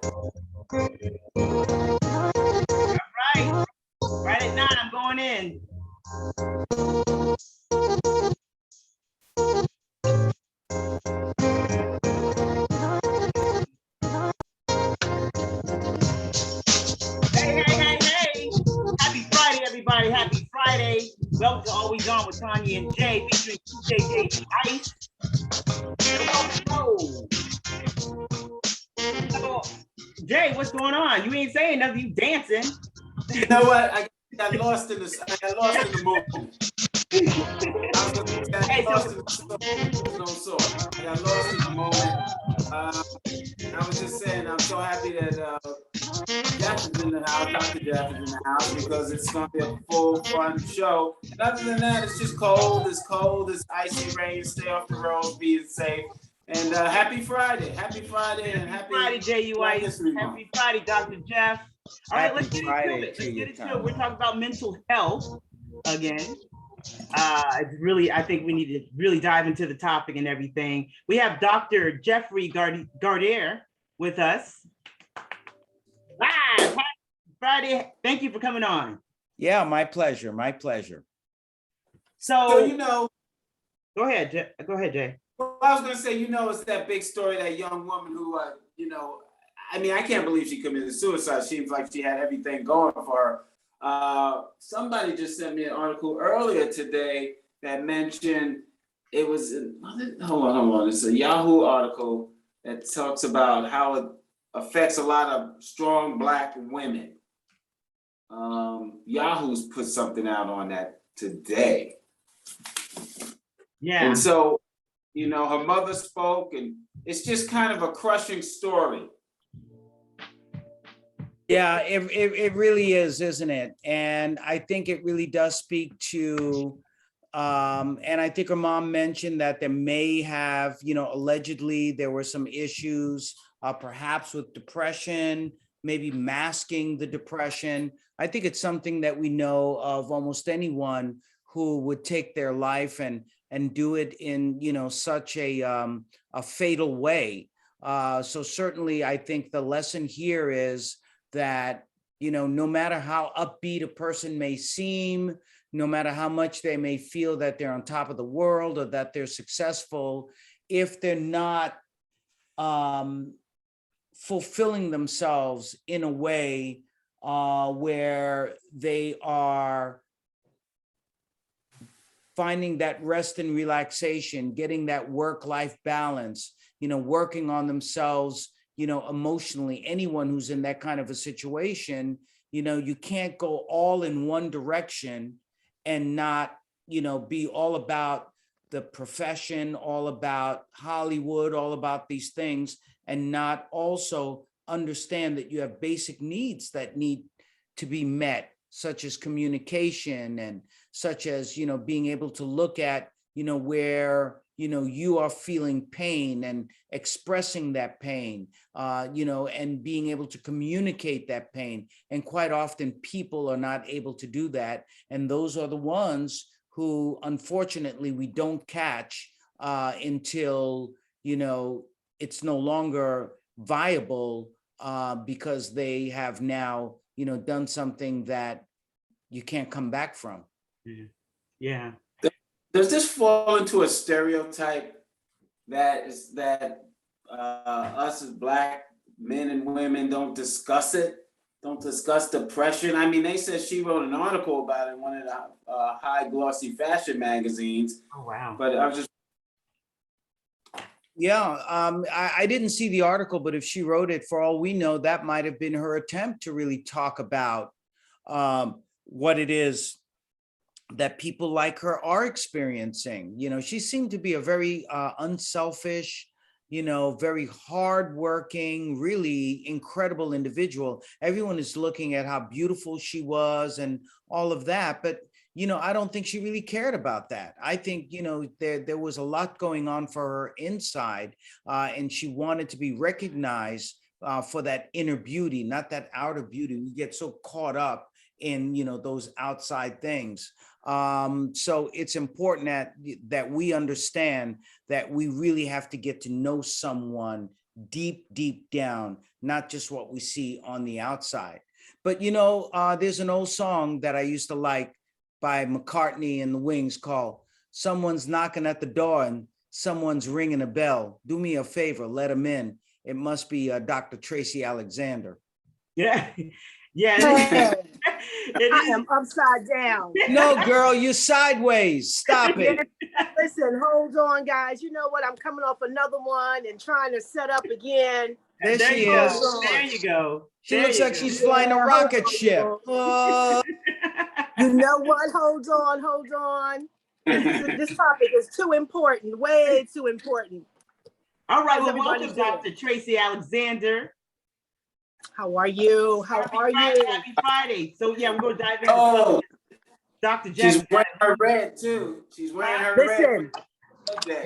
Right. Right at 9, I'm going in. Hey. Happy Friday, everybody. Happy Friday. Welcome to Always On with Tonya and Jay, featuring Jay Ice. So, Jay, what's going on? You ain't saying nothing. You dancing. You know what? I got lost in the moment. I got lost in the moment. I was just saying, I'm so happy that Jeff is in the house, Dr. Jeff is in the house, because it's going to be a full, fun show. And other than that, it's just cold. It's icy rain. Stay off the road, be safe. And happy Friday. Happy Friday and happy Friday, J.U.I. Happy Friday, Dr. Jeff. All right, let's get into it. We're talking about mental health again. It's really, I think we need to really dive into the topic and everything. We have Dr. Jeffery Gardere with us. Live Friday. Thank you for coming on. Yeah, my pleasure. So you know, go ahead, Jay. Well, I was going to say, it's that big story, that young woman who, I mean, I can't believe she committed suicide. Seems like she had everything going for her. Somebody just sent me an article earlier today that mentioned it was, hold on. It's a Yahoo article that talks about how it affects a lot of strong Black women. Yahoo's put something out on that today. Yeah. And so, her mother spoke, and it's just kind of a crushing story. Yeah, it really is, isn't it? And I think it really does speak to, and I think her mom mentioned that there may have, allegedly there were some issues, perhaps with depression, maybe masking the depression. I think it's something that we know of almost anyone who would take their life and do it in, such a fatal way. So certainly I think the lesson here is that, no matter how upbeat a person may seem, no matter how much they may feel that they're on top of the world or that they're successful, if they're not fulfilling themselves in a way where they are finding that rest and relaxation, getting that work-life balance, working on themselves, emotionally. Anyone who's in that kind of a situation, you can't go all in one direction and not, be all about the profession, all about Hollywood, all about these things, and not also understand that you have basic needs that need to be met, such as communication and such as, being able to look at, where, you are feeling pain and expressing that pain, and being able to communicate that pain. And quite often people are not able to do that. And those are the ones who, unfortunately, we don't catch until, it's no longer viable because they have now, done something that you can't come back from. Yeah. Does this fall into a stereotype that us as Black men and women don't discuss depression? I mean, they said she wrote an article about it in one of the high glossy fashion magazines. Oh, wow. But I was just... Yeah, I didn't see the article, but if she wrote it, for all we know, that might have been her attempt to really talk about what it is that people like her are experiencing. She seemed to be a very unselfish, very hardworking, really incredible individual. Everyone is looking at how beautiful she was and all of that, but I don't think she really cared about that. I think, there was a lot going on for her inside, and she wanted to be recognized for that inner beauty, not that outer beauty. We get so caught up in, those outside things. So it's important that we understand that we really have to get to know someone, deep, deep down, not just what we see on the outside. But, there's an old song that I used to like by McCartney and the Wings called Someone's Knocking at the Door and Someone's Ringing a Bell. Do me a favor, let them in. It must be Dr. Traci Alexander. Yeah. Yeah. I am upside down. No, girl, you're sideways. Stop it. Listen, hold on, guys. You know what? I'm coming off another one and trying to set up again. There she is. There you go. She looks like she's flying a rocket ship. You know what? Hold on. This topic is too important, way too important. All right, well, welcome Dr. Traci Alexander. How are you? Happy Friday. So yeah, we're going to dive into Dr. Jay. She's wearing her red too. She's wearing her red.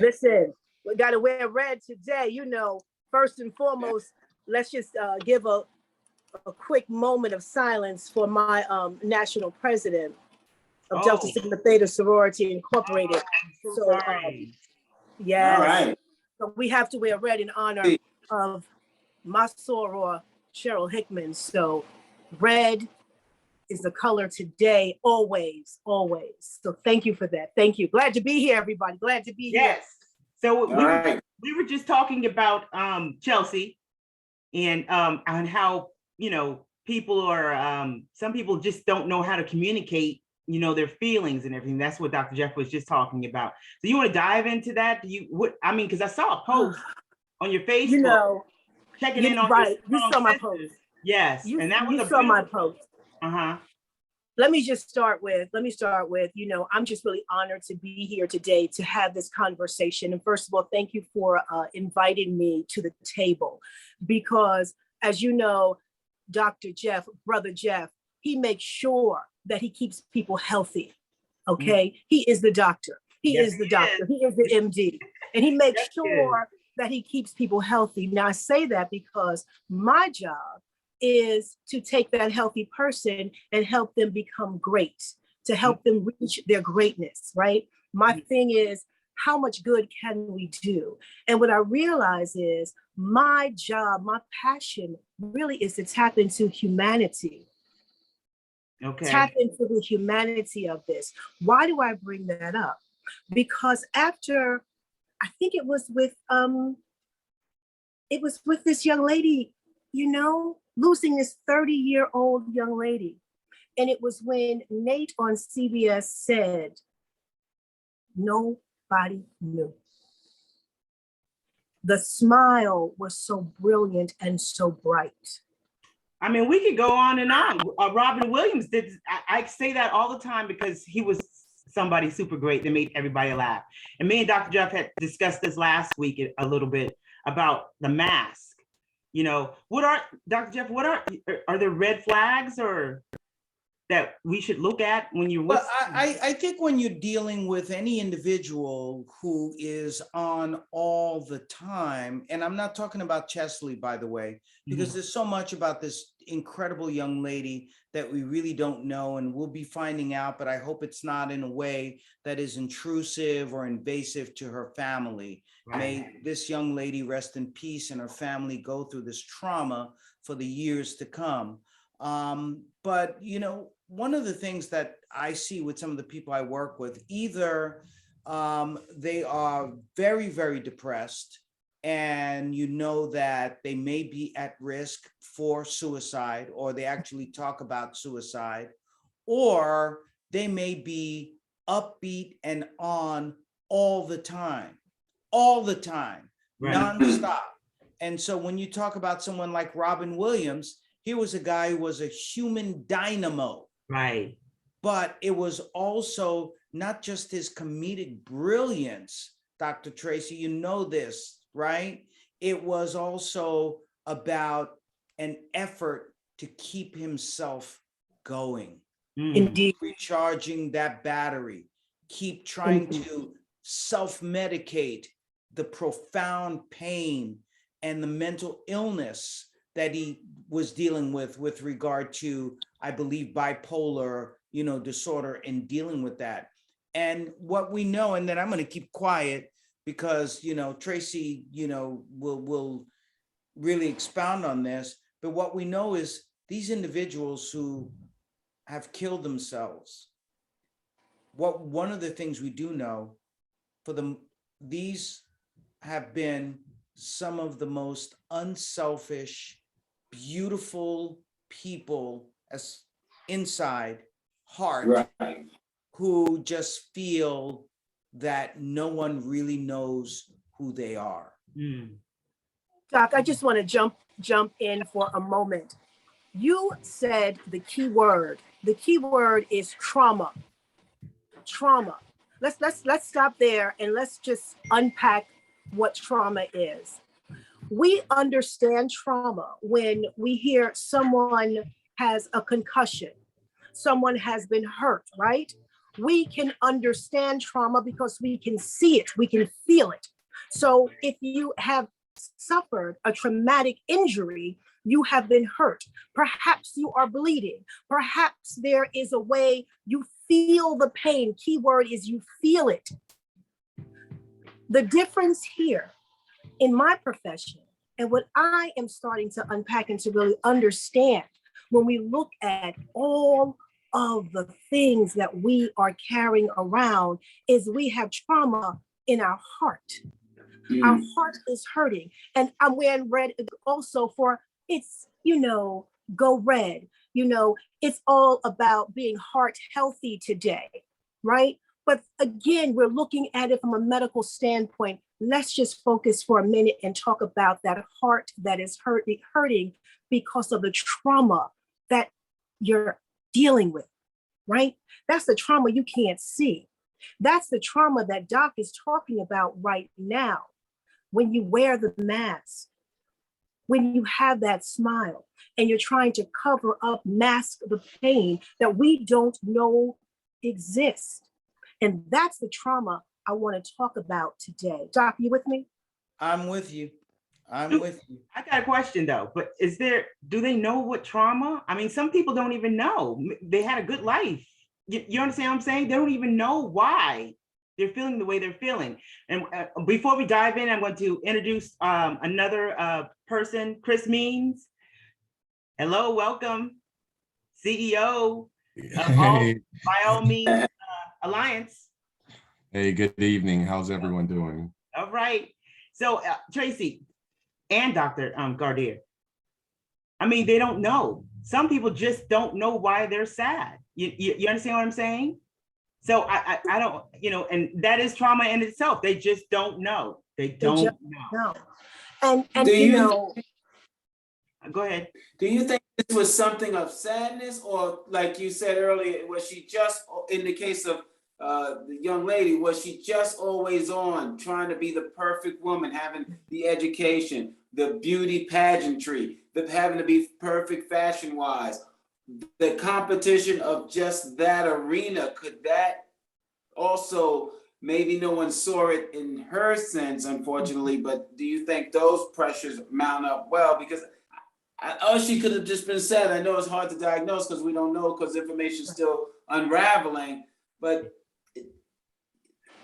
Listen, we got to wear red today. First and foremost, let's just give a quick moment of silence for my national president of Delta Sigma Theta Sorority Incorporated. Yes. All right. So we have to wear red in honor of my soror, Cheryl Hickman. So red is the color today, always. So thank you for that. Thank you. Glad to be here, everybody. Glad to be here. Yes. So we were just talking about Chelsea and how, people are, some people just don't know how to communicate, their feelings and everything. That's what Dr. Jeff was just talking about. So you want to dive into that? Because I saw a post on your Facebook. Checking in on you saw my post. Yes. And that was my post. Uh-huh. Let me start with, I'm just really honored to be here today to have this conversation. And first of all, thank you for inviting me to the table, because as you know, Dr. Jeff, Brother Jeff, he makes sure that he keeps people healthy. Okay. Mm-hmm. He is the doctor. He is the doctor. He is the MD. And he makes sure that he keeps people healthy. Now I say that because my job is to take that healthy person and help them become great, to help them reach their greatness, right? My thing is, how much good can we do? And what I realize is my job, my passion really is to tap into humanity. Okay. Tap into the humanity of this. Why do I bring that up? Because after, I think it was with this young lady, losing this 30-year-old young lady. And it was when Nate on CBS said, nobody knew. The smile was so brilliant and so bright. I mean, we could go on and on. Robin Williams did, I say that all the time because he was somebody super great that made everybody laugh. And me and Dr. Jeff had discussed this last week a little bit about the mask. Dr. Jeff, are there red flags or that we should look at when you're with? Well, I think when you're dealing with any individual who is on all the time, and I'm not talking about Chesley, by the way, because there's so much about this incredible young lady that we really don't know, and we'll be finding out, but I hope it's not in a way that is intrusive or invasive to her family. Right. May this young lady rest in peace and her family go through this trauma for the years to come. But, one of the things that I see with some of the people I work with, either they are very, very depressed, and that they may be at risk for suicide, or they actually talk about suicide, or they may be upbeat and on all the time, right. Nonstop. And so when you talk about someone like Robin Williams, he was a guy who was a human dynamo. Right. But it was also not just his comedic brilliance, Dr. Traci, this, right? It was also about an effort to keep himself going. Indeed. Recharging that battery, keep trying to self-medicate the profound pain and the mental illness that he was dealing with regard to, I believe, bipolar, disorder, and dealing with that. And what we know, and then I'm going to keep quiet because, Traci, will really expound on this, but what we know is these individuals who have killed themselves, one of the things we do know for them, these have been some of the most unselfish, beautiful people as inside heart, Right. who just feel that no one really knows who they are. Doc, I just want to jump in for a moment. You said the key word. The key word is trauma. Trauma. Let's stop there and let's just unpack what trauma is. We understand trauma when we hear someone has a concussion, someone has been hurt, right? We can understand trauma because we can see it, we can feel it. So if you have suffered a traumatic injury, you have been hurt. Perhaps you are bleeding. Perhaps there is a way you feel the pain. Keyword is you feel it. The difference here in my profession and what I am starting to unpack and to really understand when we look at all of the things that we are carrying around is we have trauma in our heart. Our heart is hurting. And I'm wearing red also for it's, go red. It's all about being heart healthy today, right? But again, we're looking at it from a medical standpoint. Let's just focus for a minute and talk about that heart that is hurting because of the trauma that you're dealing with, right? That's the trauma you can't see. That's the trauma that Doc is talking about right now. When you wear the mask, when you have that smile and you're trying to cover up, mask the pain that we don't know exists. And that's the trauma I want to talk about today. Doc, you with me? I'm with you. I got a question though, but do they know what trauma? I mean, some people don't even know. They had a good life. You understand what I'm saying? They don't even know why they're feeling the way they're feeling. And before we dive in, I want to introduce another person, Chris Means. Hello, welcome, CEO of By All Means Alliance. Hey, good evening. How's everyone doing? All right. So Traci and Dr. Gardere, I mean, they don't know. Some people just don't know why they're sad. You understand what I'm saying? So I don't, and that is trauma in itself. They just don't know. They don't know. And go ahead. Do you think this was something of sadness, or like you said earlier, was she just, in the case of the young lady, was she just always on, trying to be the perfect woman, having the education, the beauty pageantry, having to be perfect fashion-wise, the competition of just that arena? Could that also, maybe no one saw it in her sense, unfortunately, but do you think those pressures mount up? Well, because she could have just been sad. I know it's hard to diagnose because we don't know, because information's still unraveling, but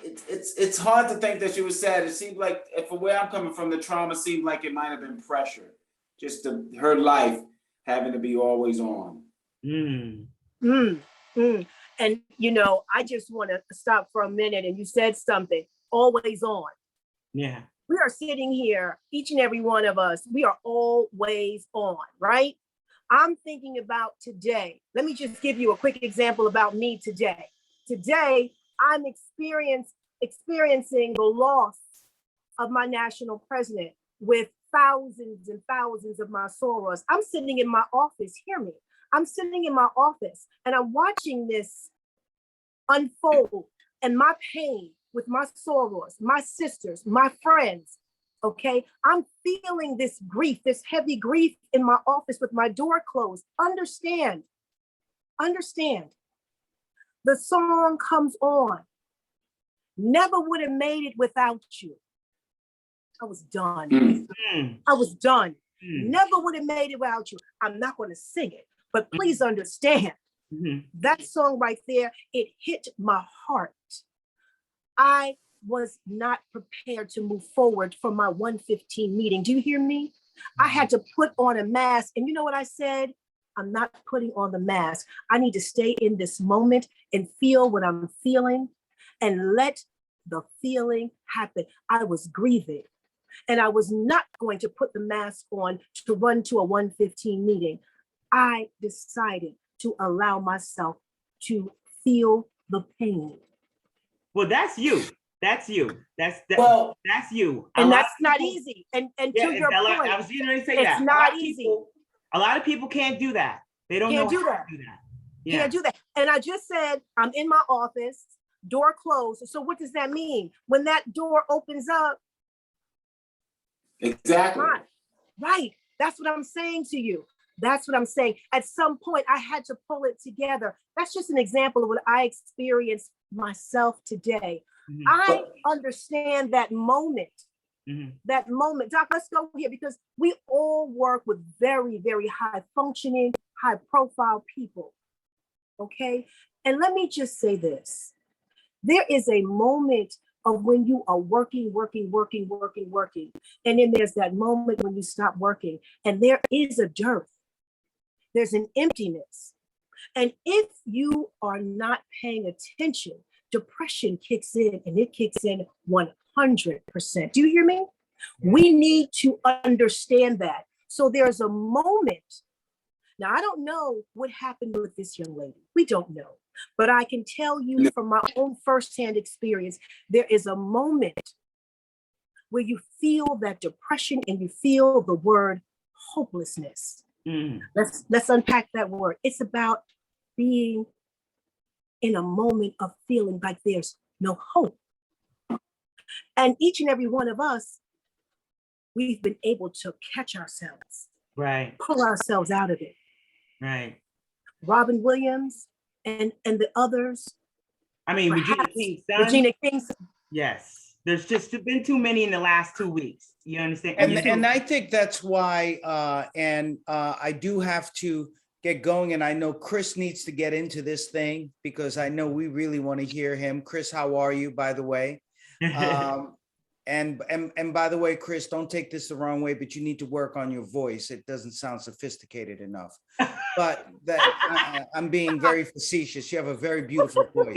it's hard to think that she was sad. It seemed like, for where I'm coming from, the trauma seemed like it might have been pressure, just her life having to be always on. And I just want to stop for a minute. And you said something, always on. Yeah. We are sitting here, each and every one of us, we are always on, right? I'm thinking about today. Let me just give you a quick example about me today. Today, I'm experiencing the loss of my national president with thousands and thousands of my sorors. I'm sitting in my office, hear me. I'm sitting in my office and I'm watching this unfold, and my pain with my sorors, my sisters, my friends, okay? I'm feeling this grief, this heavy grief in my office with my door closed. Understand. The song comes on. Never would have made it without you. I was done. I was done. Never would have made it without you. I'm not going to sing it, but please understand. That song right there, it hit my heart. I was not prepared to move forward for my 115 meeting. Do you hear me? I had to put on a mask. And you know what I said? I'm not putting on the mask. I need to stay in this moment and feel what I'm feeling and let the feeling happen. I was grieving and I was not going to put the mask on to run to a 1:15 meeting. I decided to allow myself to feel the pain. Well, that's you. That's you. That's you. And that's not easy. And to your point, I was going to say it's that. not easy. A lot of people can't do that. They don't know how to do that. Yeah. Can't do that. And I just said, I'm in my office, door closed. So what does that mean? When that door opens up, exactly. Right. That's what I'm saying to you. That's what I'm saying. At some point, I had to pull it together. That's just an example of what I experienced myself today. Mm-hmm. I understand that moment. Mm-hmm. That moment. Doc, let's go here because we all work with very, very high functioning, high profile people. Okay. And let me just say this. There is a moment of when you are working. And then there's that moment when you stop working and there is a dearth. There's an emptiness. And if you are not paying attention, depression kicks in and it kicks in 100%. Do you hear me? We need to understand that. So there's a moment. Now, I don't know what happened with this young lady. We don't know. But I can tell you from my own firsthand experience, there is a moment where you feel that depression and you feel the word hopelessness. Mm. Let's unpack that word. It's about being in a moment of feeling like there's no hope. And each and every one of us, we've been able to catch ourselves, right? Pull ourselves out of it, right? Robin Williams and the others. I mean, Regina King's. Yes. There's just been too many in the last 2 weeks. You understand? And I think that's why, I do have to get going. And I know Chris needs to get into this thing because I know we really want to hear him. Chris, how are you, by the way? And by the way, Chris, don't take this the wrong way, but you need to work on your voice. It doesn't sound sophisticated enough. But I'm being very facetious. You have a very beautiful voice.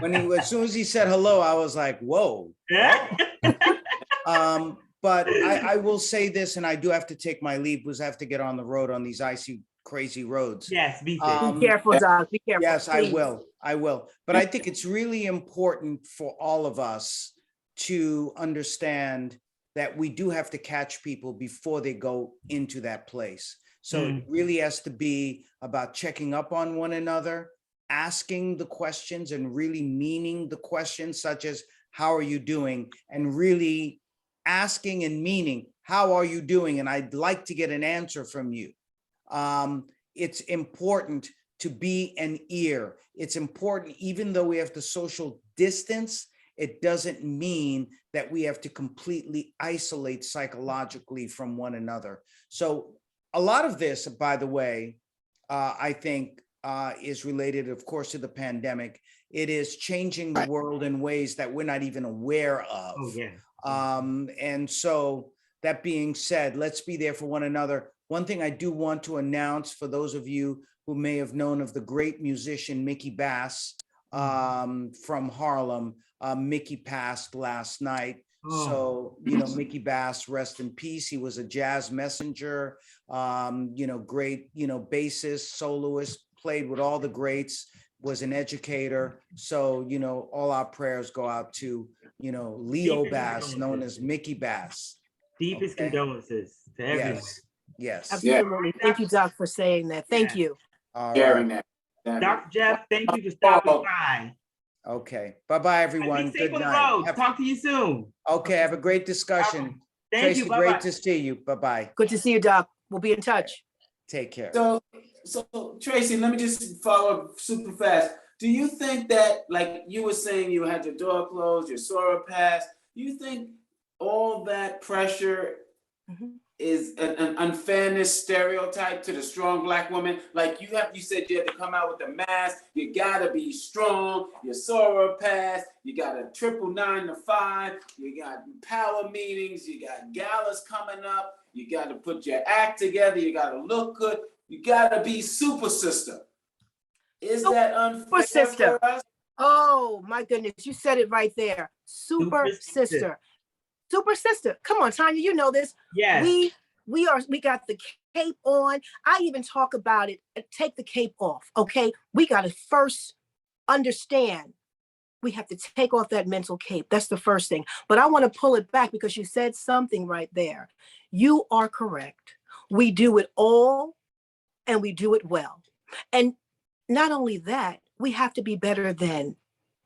As soon as he said hello, I was like, whoa. But I will say this, and I do have to take my leave because I have to get on the road on these icy, crazy roads. Yes, be safe. Be careful, Doc. Be careful. Yes, please. I will. But I think it's really important for all of us to understand that we do have to catch people before they go into that place. So it really has to be about checking up on one another, asking the questions and really meaning the questions such as, how are you doing? And really asking and meaning, how are you doing? And I'd like to get an answer from you. It's important to be an ear. It's important, even though we have to social distance, it doesn't mean that we have to completely isolate psychologically from one another. So a lot of this, by the way, I think is related, of course, to the pandemic. It is changing the world in ways that we're not even aware of. Oh, yeah. And so that being said, let's be there for one another. One thing I do want to announce for those of you who may have known of the great musician Mickey Bass from Harlem. Mickey passed last night. So, Mickey Bass, rest in peace. He was a jazz messenger, great, bassist, soloist, played with all the greats, was an educator. So, all our prayers go out to, Leo Bass, known as Mickey Bass. Deepest condolences to everyone. Yes. Absolutely. Thank you, Doc, for saying that. Thank you. All Sharing right. that. Dr. Jeff, thank you for stopping by. Okay. Bye-bye, everyone. Be safe Good on the night. road. Talk to you soon. Okay. Have a great discussion. Thank Traci, you. Bye-bye. great to see you. Bye-bye. Good to see you, Doc. We'll be in touch. Take care. So Traci, let me just follow up super fast. Do you think that, like you were saying, you had your door closed, your SORA passed, you think all that pressure is an unfairness stereotype to the strong Black woman. Like you said you had to come out with a mask, you gotta be strong, your Sora pass, you got a 999 to 5, you got power meetings, you got galas coming up, you gotta put your act together, you gotta look good, you gotta be super sister. Is that unfair for us? Oh my goodness, you said it right there. Super sister. Super sister. Come on, Tonya, you know this. Yes. We got the cape on. I even talk about it. Take the cape off. Okay. We got to first understand we have to take off that mental cape. That's the first thing. But I want to pull it back because you said something right there. You are correct. We do it all and we do it well. And not only that, we have to be better than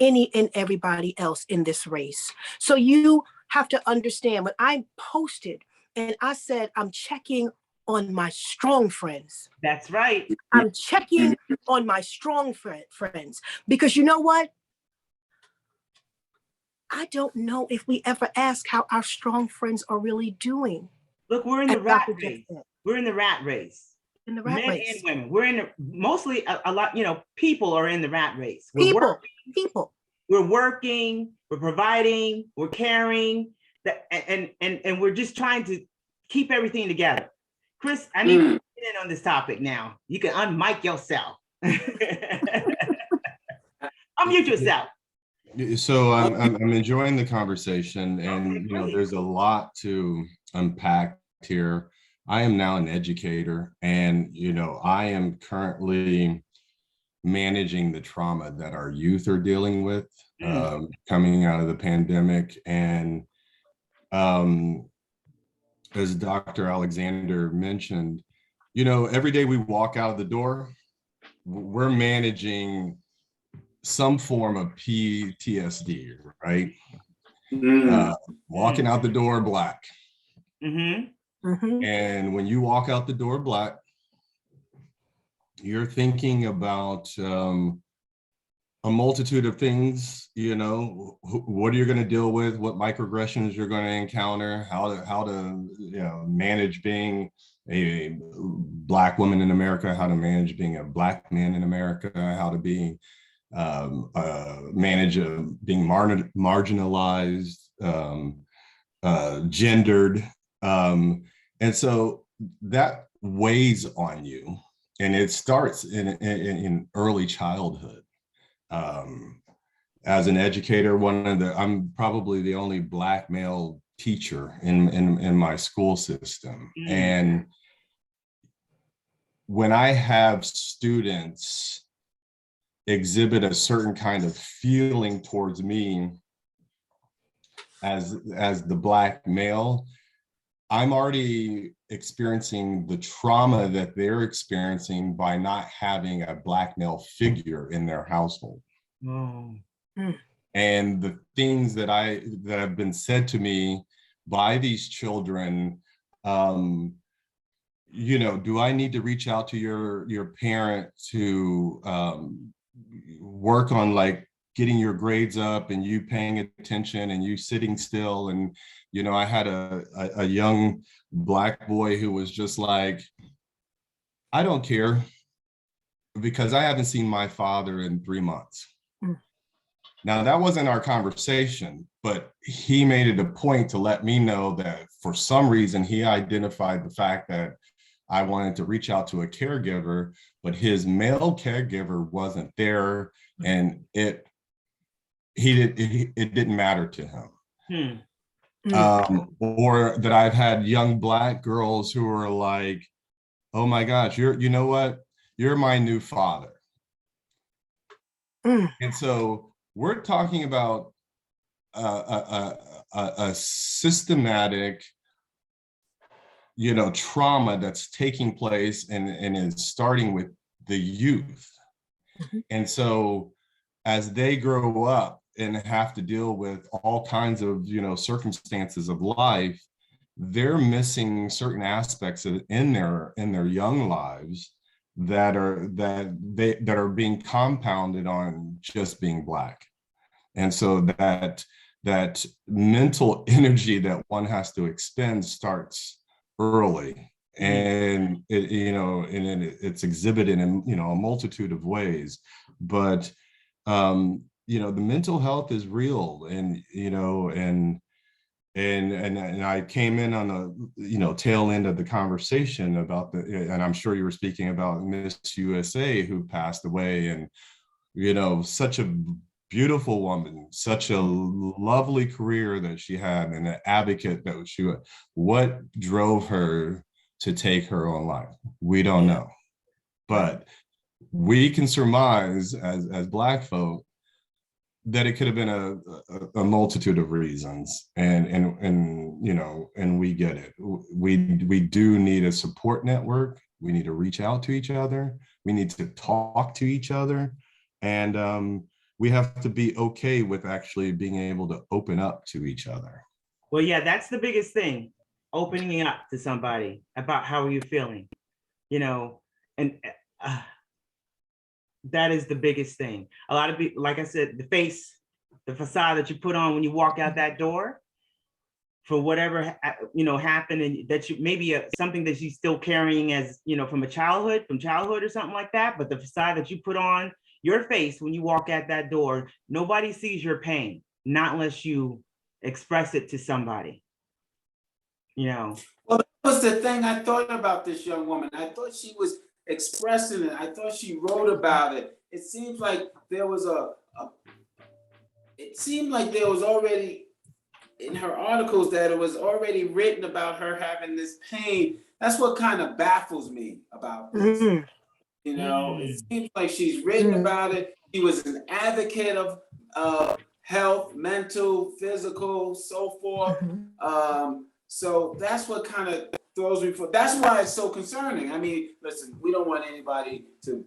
any and everybody else in this race. So you have to understand when I posted and I said, I'm checking on my strong friends. That's right. I'm checking on my strong friends because you know what? I don't know if we ever ask how our strong friends are really doing. Look, we're in the rat race. We're in the rat race. In the rat race. Men and women. We're in the, mostly a lot, people are in the rat race. People. We're working, we're providing, we're caring, and we're just trying to keep everything together. Chris, I need you to get in on this topic now. You can unmic yourself. Unmute yourself. So I'm enjoying the conversation, and there's a lot to unpack here. I am now an educator, and I am currently managing the trauma that our youth are dealing with coming out of the pandemic. And as Dr. Alexander mentioned, every day we walk out of the door, we're managing some form of PTSD, right? Walking out the door Black. And when you walk out the door Black, you're thinking about a multitude of things, what are you going to deal with, what microaggressions you're going to encounter, how to manage being a Black woman in America, how to manage being a Black man in America, how to be manage being marginalized, gendered. And so that weighs on you. And it starts in early childhood. As an educator, I'm probably the only Black male teacher in my school system. And when I have students exhibit a certain kind of feeling towards me as the Black male, I'm already experiencing the trauma that they're experiencing by not having a Black male figure in their household. And the things that have been said to me by these children, do I need to reach out to your parent to work on like getting your grades up and you paying attention and you sitting still? And I had a young Black boy who was just like, I don't care because I haven't seen my father in 3 months. Now, that wasn't our conversation, but he made it a point to let me know that for some reason he identified the fact that I wanted to reach out to a caregiver, but his male caregiver wasn't there, and it didn't matter to him. Or that I've had young Black girls who are like, oh my gosh, you know what? You're my new father. And so we're talking about a systematic, trauma that's taking place and is starting with the youth. And so as they grow up and have to deal with all kinds of, circumstances of life, they're missing certain aspects in their young lives that are being compounded on just being Black. And so that mental energy that one has to expend starts early. And it's exhibited in a multitude of ways, but the mental health is real, and I came in on the tail end of the conversation about and I'm sure you were speaking about Miss USA who passed away, and such a beautiful woman, such a lovely career that she had, and an advocate that what drove her to take her own life, we don't know, but we can surmise as Black folk that it could have been a multitude of reasons, and we get it. We do need a support network. We need to reach out to each other. We need to talk to each other, and we have to be okay with actually being able to open up to each other. Well, yeah, that's the biggest thing, opening up to somebody about how are you feeling, and that is the biggest thing. A lot of people, like I said, the facade that you put on when you walk out that door, for whatever happened, and that you maybe something that you're still carrying as from childhood or something like that. But the facade that you put on your face when you walk out that door, nobody sees your pain, not unless you express it to somebody. Well, that was the thing I thought about this young woman. I thought she was expressing it. I thought she wrote about it. It seems like there was already in her articles that it was already written about her having this pain. That's what kind of baffles me about this. Mm-hmm. It seems like she's written about it. She was an advocate of health, mental, physical, so forth. So that's what kind of throws me that's why it's so concerning. I mean, listen, we don't want anybody to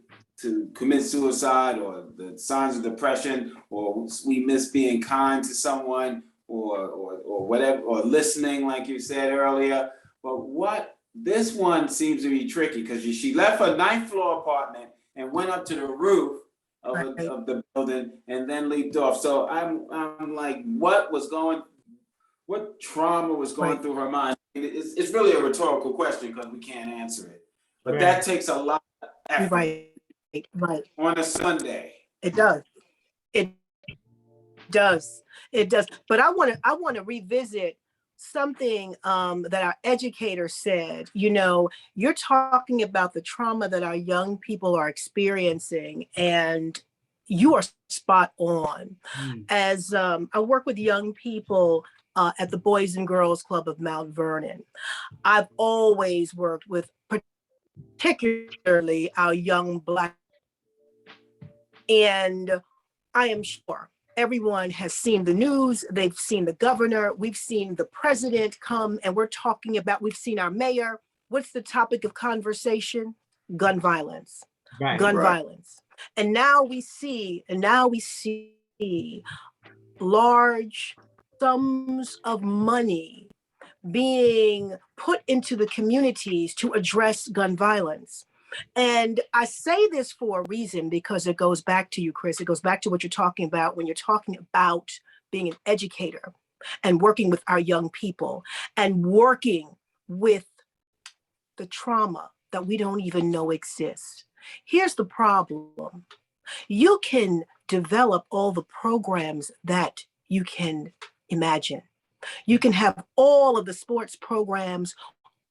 commit suicide or the signs of depression, or we miss being kind to someone or whatever, or listening, like you said earlier. But this one seems to be tricky, because she left her 9th floor apartment and went up to the roof of the building and then leaped off. So I'm like, what trauma was going through her mind? It's really a rhetorical question because we can't answer it. But that takes a lot of effort. Right. On a Sunday. It does. It does. But I want to revisit something that our educator said. You're talking about the trauma that our young people are experiencing, and you are spot on. As I work with young people at the Boys and Girls Club of Mount Vernon, I've always worked with particularly our young Black, and I am sure everyone has seen the news. They've seen the governor. We've seen the president come, and we've seen our mayor. What's the topic of conversation? Gun violence. Gun violence. And now we see large sums of money being put into the communities to address gun violence. And I say this for a reason, because it goes back to you, Chris. It goes back to what you're talking about when you're talking about being an educator and working with our young people and working with the trauma that we don't even know exists. Here's the problem. You can develop all the programs that you can imagine. You can have all of the sports programs,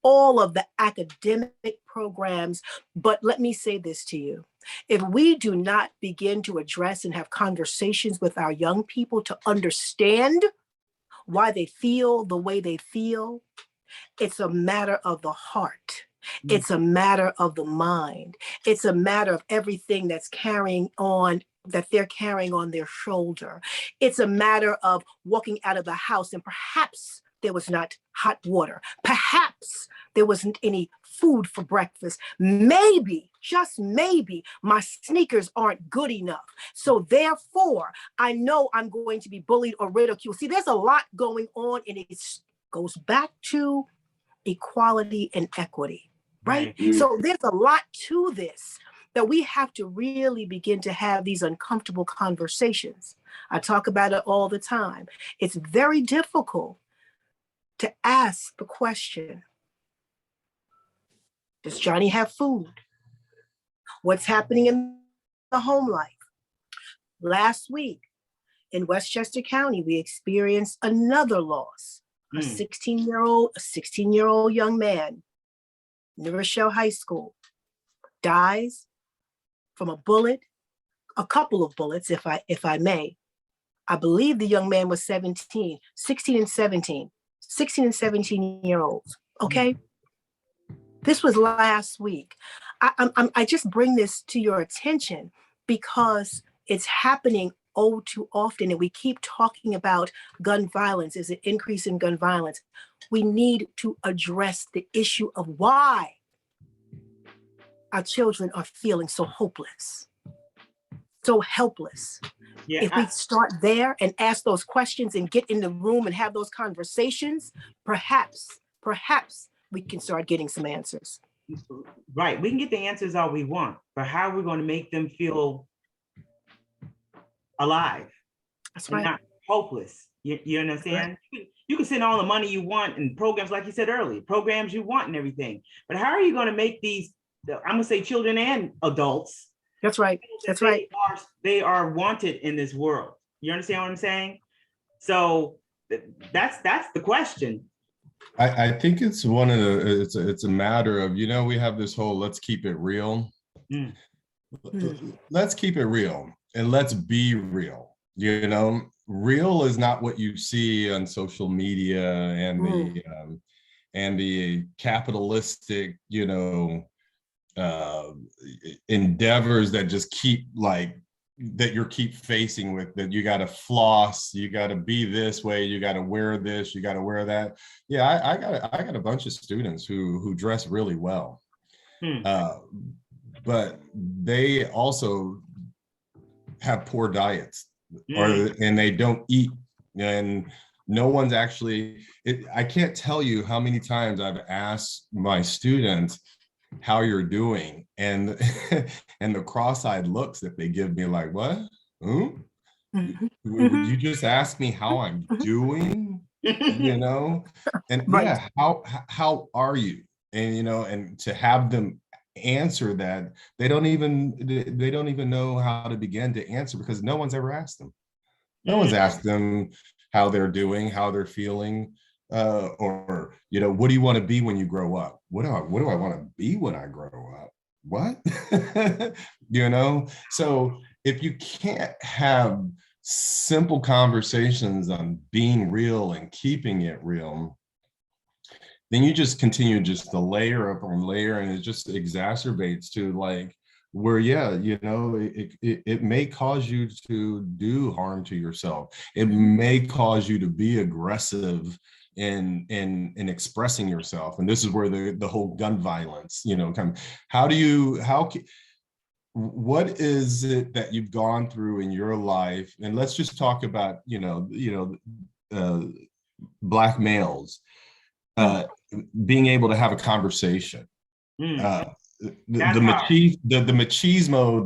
all of the academic programs. But let me say this to you. If we do not begin to address and have conversations with our young people to understand why they feel the way they feel, it's a matter of the heart. It's a matter of the mind. It's a matter of everything that they're carrying on their shoulder. It's a matter of walking out of the house and perhaps there was not hot water. Perhaps there wasn't any food for breakfast. Maybe, just maybe, my sneakers aren't good enough. So therefore, I know I'm going to be bullied or ridiculed. See, there's a lot going on, and it goes back to equality and equity, right? So there's a lot to this that we have to really begin to have these uncomfortable conversations. I talk about it all the time. It's very difficult to ask the question, Does Johnny have food? What's happening in the home life? Last week in Westchester County, we experienced another loss. A 16-year-old young man, New Rochelle High School, dies from a bullet, a couple of bullets, if I may. I believe the young man was 16 and 17-year-olds. Okay. This was last week. I just bring this to your attention because it's happening oh too often, and we keep talking about gun violence. Is an increase in gun violence. We need to address the issue of why our children are feeling so hopeless, so helpless. Yeah, if we start there and ask those questions and get in the room and have those conversations, perhaps we can start getting some answers. Right. We can get the answers all we want, but how are we going to make them feel alive? That's right. Not hopeless. You understand? Right. You can send all the money you want and programs, like you said earlier, programs you want and everything. But how are you going to make these, I'm going to say children and adults? That's right. That's right. They are wanted in this world. You understand what I'm saying? So that's the question. I think it's one of the, it's a matter of, we have this whole, let's keep it real. Let's keep it real and let's be real. Real is not what you see on social media and the capitalistic, endeavors that just keep that you keep facing with, that you got to floss, you got to be this way, you got to wear this, you got to wear that. Yeah, I got a bunch of students who dress really well, but they also have poor diets, and they don't eat, and no one's actually. I can't tell you how many times I've asked my students how you're doing, and the cross-eyed looks that they give me, like, what? Would you just ask me how I'm doing? And right. Yeah, how are you? And and to have them answer that, they don't even know how to begin to answer, because no one's ever asked them. No one's asked them how they're doing, how they're feeling. Or what do you want to be when you grow up? What do I want to be when I grow up? What? So if you can't have simple conversations on being real and keeping it real, then you just continue just to layer upon layer, and it just exacerbates to where, it may cause you to do harm to yourself. It may cause you to be aggressive in expressing yourself. And this is where the whole gun violence, what is it that you've gone through in your life? And let's just talk about, Black males being able to have a conversation. The machismo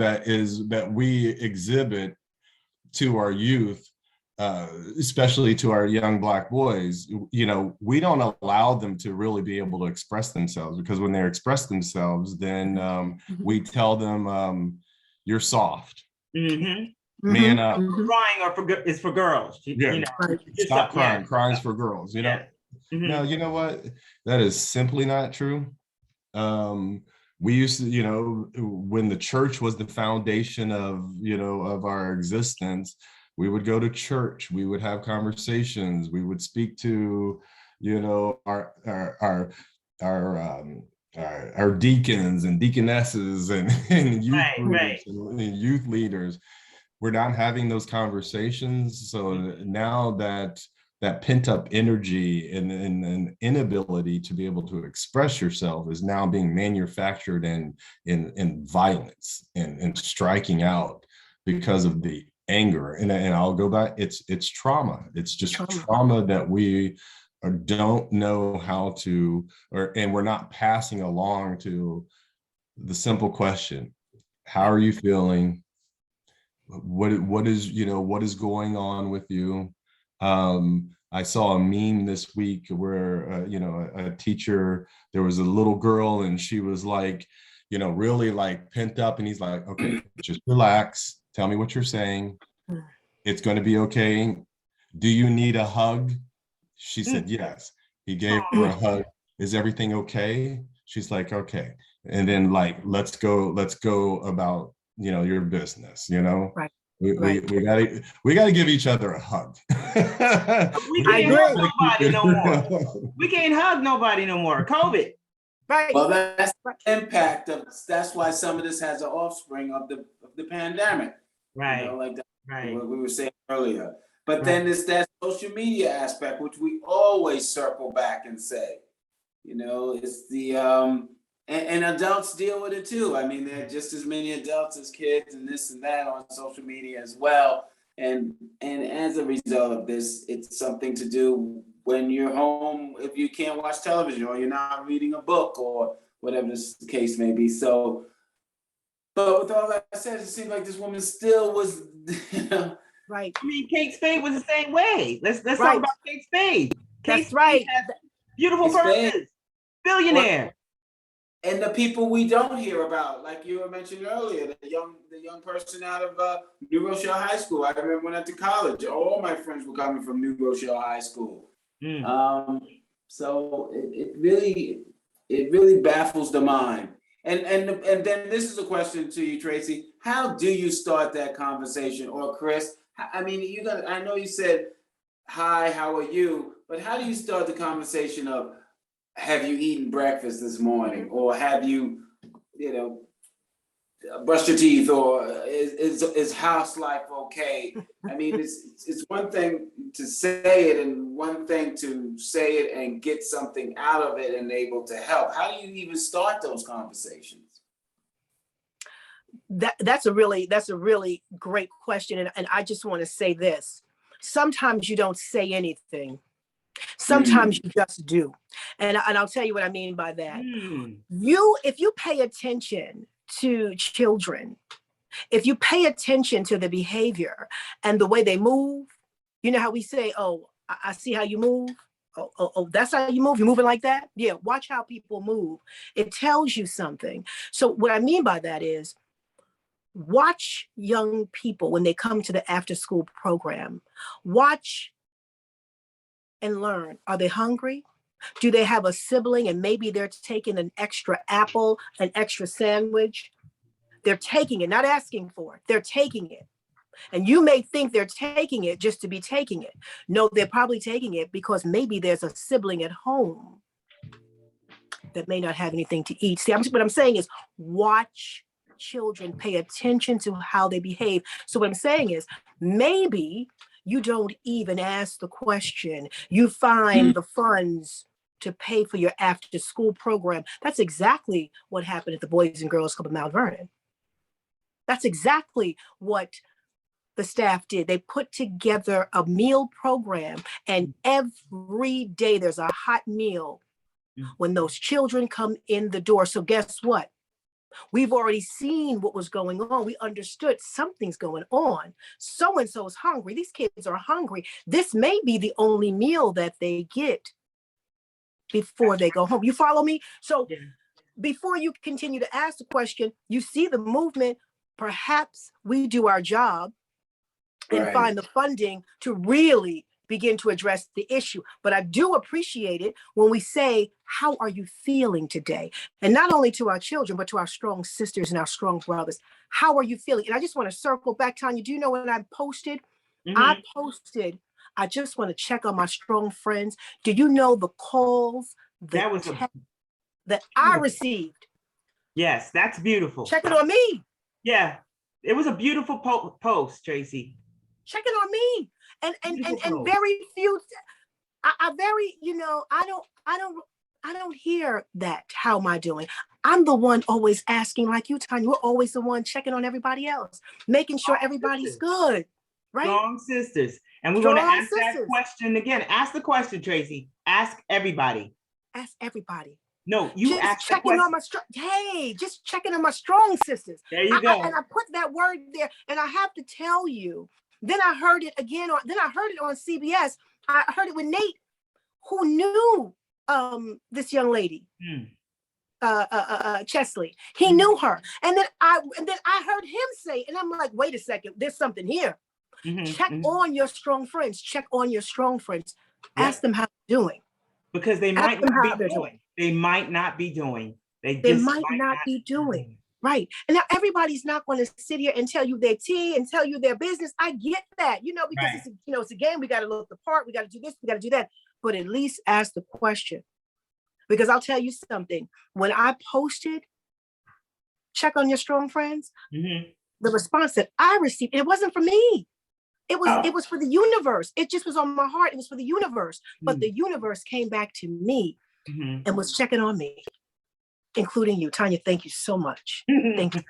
that we exhibit to our youth, especially to our young Black boys, we don't allow them to really be able to express themselves, because when they express themselves, then we tell them, you're soft. Man up. Crying is for girls. Stop crying. Crying's for girls. Now, you know what? That is simply not true. We used to, when the church was the foundation of our existence, we would go to church, we would have conversations, we would speak to, our deacons and deaconesses and youth leaders. We're not having those conversations. So now that pent up energy and inability to be able to express yourself is now being manufactured in violence and striking out because of the anger. And I'll go back, it's trauma. It's just trauma that we don't know how to, and we're not passing along to the simple question: how are you feeling? What is going on with you? I saw a meme this week where, a teacher, there was a little girl and she was like, really like pent up. And he's like, okay, just relax. Tell me what you're saying. It's going to be okay. Do you need a hug? She said, yes. He gave her a hug. Is everything okay? She's like, okay. And then like, let's go about, your business, Right. We gotta give each other a hug. We can't hug nobody no more. We can't hug nobody no more. COVID. Right. Well, that's the impact of. That's why some of this has an offspring of the pandemic. Right. Like that. Right. What we were saying earlier. But then there's that social media aspect, which we always circle back and say, it's the and adults deal with it too. I mean, there are just as many adults as kids and this and that on social media as well. And as a result of this, it's something to do when you're home, if you can't watch television or you're not reading a book or whatever the case may be. So, but with all that said, it seemed like this woman still was, Right. I mean, Kate Spade was the same way. Let's talk about Kate Spade. That's right. Beautiful person, billionaire. And the people we don't hear about, like you were mentioning earlier, the young person out of New Rochelle High School. I remember when I went to college, all my friends were coming from New Rochelle High School. So it really baffles the mind. And then this is a question to you, Traci. How do you start that conversation? Or Chris, I mean, I know you said, hi, how are you? But how do you start the conversation of, have you eaten breakfast this morning? Or have you, brushed your teeth? Or is house life okay? I mean, it's one thing to say it and one thing to say it and get something out of it and able to help. How do you even start those conversations? That's a really great question. And I just want to say this. Sometimes you don't say anything. Sometimes you just do. And I'll tell you what I mean by that. If you pay attention to children, if you pay attention to the behavior and the way they move, you know how we say, oh, I see how you move. Oh, that's how you move. You're moving like that? Yeah, watch how people move. It tells you something. So what I mean by that is, watch young people when they come to the after school program. Watch and learn. Are they hungry? Do they have a sibling and maybe they're taking an extra apple, an extra sandwich? They're taking it, not asking for it. They're taking it. And you may think they're taking it just to be taking it. No, they're probably taking it because maybe there's a sibling at home that may not have anything to eat. See, what I'm saying is watch children, pay attention to how they behave. So what I'm saying is maybe you don't even ask the question. You find the funds to pay for your after school program. That's exactly what happened at the Boys and Girls Club of Mount Vernon. That's exactly what the staff did. They put together a meal program, and every day there's a hot meal when those children come in the door. So guess what? We've already seen what was going on. We understood something's going on. So-and-so is hungry. These kids are hungry. This may be the only meal that they get before they go home. You follow me? So before you continue to ask the question, you see the movement. Perhaps we do our job and find the funding to really begin to address the issue. But I do appreciate it when we say, how are you feeling today? And not only to our children, but to our strong sisters and our strong brothers. How are you feeling? And I just want to circle back, Tonya. Do you know what I posted? I posted, I just want to check on my strong friends. Do you know the calls that I received? Yes, that's beautiful. Check it on me. Yeah, it was a beautiful post, Traci. Check it on me. And very few, I very, I don't hear that. How am I doing? I'm the one always asking, like you, Tonya. We're always the one checking on everybody else, making sure everybody's good, right? Strong sisters. And we're going to ask that question again. Ask the question, Traci. Ask everybody. Ask everybody. No, you just ask checking the on my just checking on my strong sisters. There you go. And I put that word there, and I have to tell you. Then I heard it again. Then I heard it on CBS. I heard it with Nate, who knew this young lady, Chesley. He knew her. And then I heard him say, and I'm like, wait a second, there's something here. Check on your strong friends. Check on your strong friends. Ask them how they're doing. Because they might not be doing. They might not be doing. They might not be doing. Right. And now everybody's not going to sit here and tell you their tea and tell you their business. I get that, because it's a game. We got to look the part. We got to do this. We got to do that. But at least ask the question. Because I'll tell you something. When I posted, check on your strong friends, the response that I received, it wasn't for me. It was for the universe. It just was on my heart. It was for the universe. But the universe came back to me and was checking on me, including you. Tonya, thank you so much. Thank you.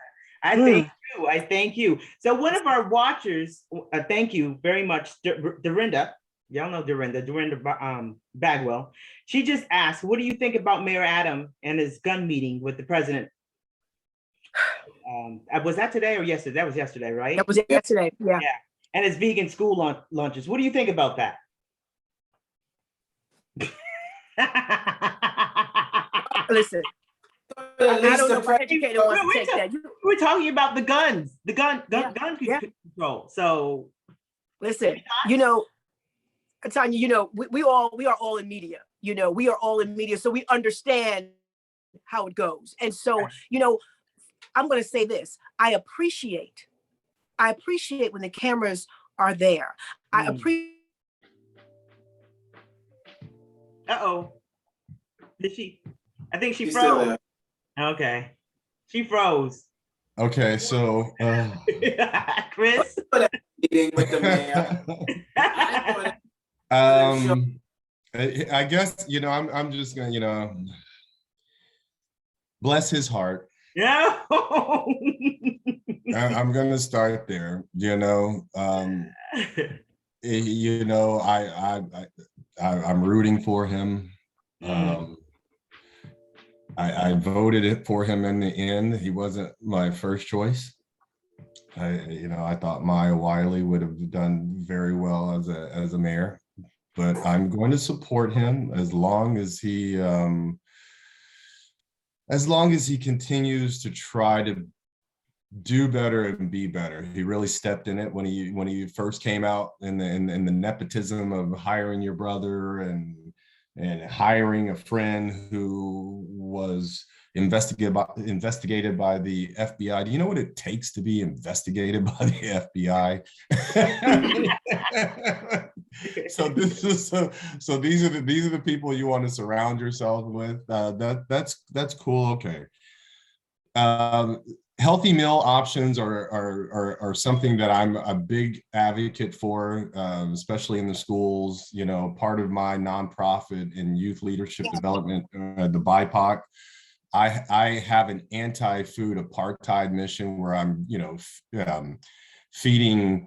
I thank you. So one of our watchers, thank you very much, Dorinda. Y'all know Dorinda Bagwell. She just asked, what do you think about Mayor Adams and his gun meeting with the president? Was that today or yesterday? That was yesterday, right? That was yesterday, yeah. And his vegan school lunches. What do you think about that? Listen, I don't know if our educator wants to take that. We're talking about the guns, gun control. So listen, Tonya, we are all in media. We are all in media, so we understand how it goes. And so, I'm going to say this: I appreciate when the cameras are there. I appreciate. Did she? I think she froze. Okay, she froze. Okay, so Chris. Meeting with the mayor. I guess I'm just gonna bless his heart. Yeah. I'm gonna start there. I'm rooting for him. I voted for him in the end. He wasn't my first choice. I thought Maya Wiley would have done very well as a mayor, but I'm going to support him as long as he continues to try to do better and be better. He really stepped in it when he first came out in the nepotism of hiring your brother and hiring a friend who was investigated by the FBI. Do you know what it takes to be investigated by the FBI? So these are the people you want to surround yourself with. That's cool. Okay. Healthy meal options are something that I'm a big advocate for, especially in the schools. Part of my nonprofit in youth leadership development, the BIPOC, I have an anti-food apartheid mission where I'm, feeding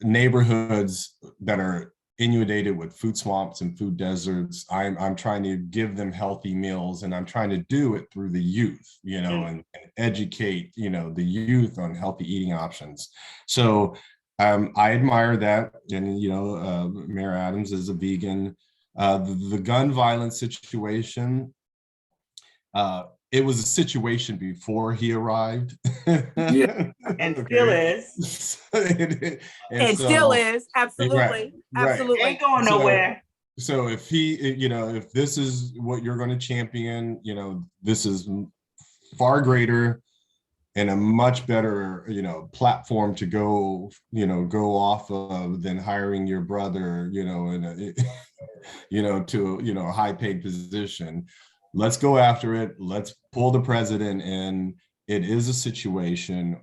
neighborhoods that are inundated with food swamps and food deserts. I'm trying to give them healthy meals, and I'm trying to do it through the youth, and educate, the youth on healthy eating options. So I admire that. And, Mayor Adams is a vegan. The gun violence situation, it was a situation before he arrived. Yeah. And still is. Still is. Absolutely. Right. Absolutely. Ain't going nowhere. So if if this is what you're going to champion, this is far greater and a much better, platform to go off of than hiring your brother, to a high paid position. Let's go after it. Let's pull the president in. It is a situation.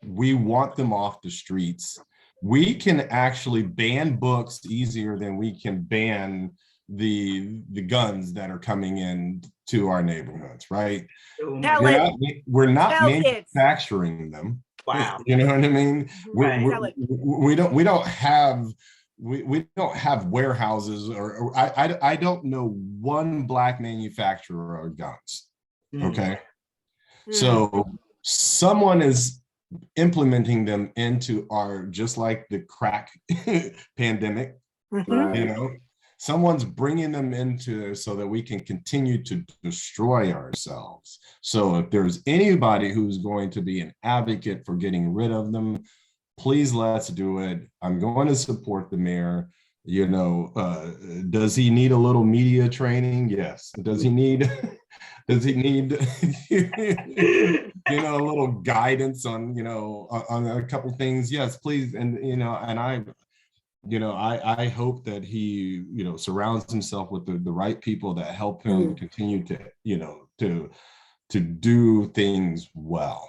We want them off the streets. We can actually ban books easier than we can ban the guns that are coming in to our neighborhoods, right? We're not manufacturing them. Wow. You know what I mean? Right. We don't have warehouses or I don't know one Black manufacturer of guns. Okay. So someone is implementing them into our, just like the crack pandemic, You know, someone's bringing them into there so that we can continue to destroy ourselves. So if there's anybody who's going to be an advocate for getting rid of them, please let's do it. I'm going to support the mayor. You know, does he need a little media training? Yes. Does he need you know, a little guidance on, you know, on a couple things? Yes, please. And, you know, and I hope that he, you know, surrounds himself with the right people that help him continue to, you know, to do things well.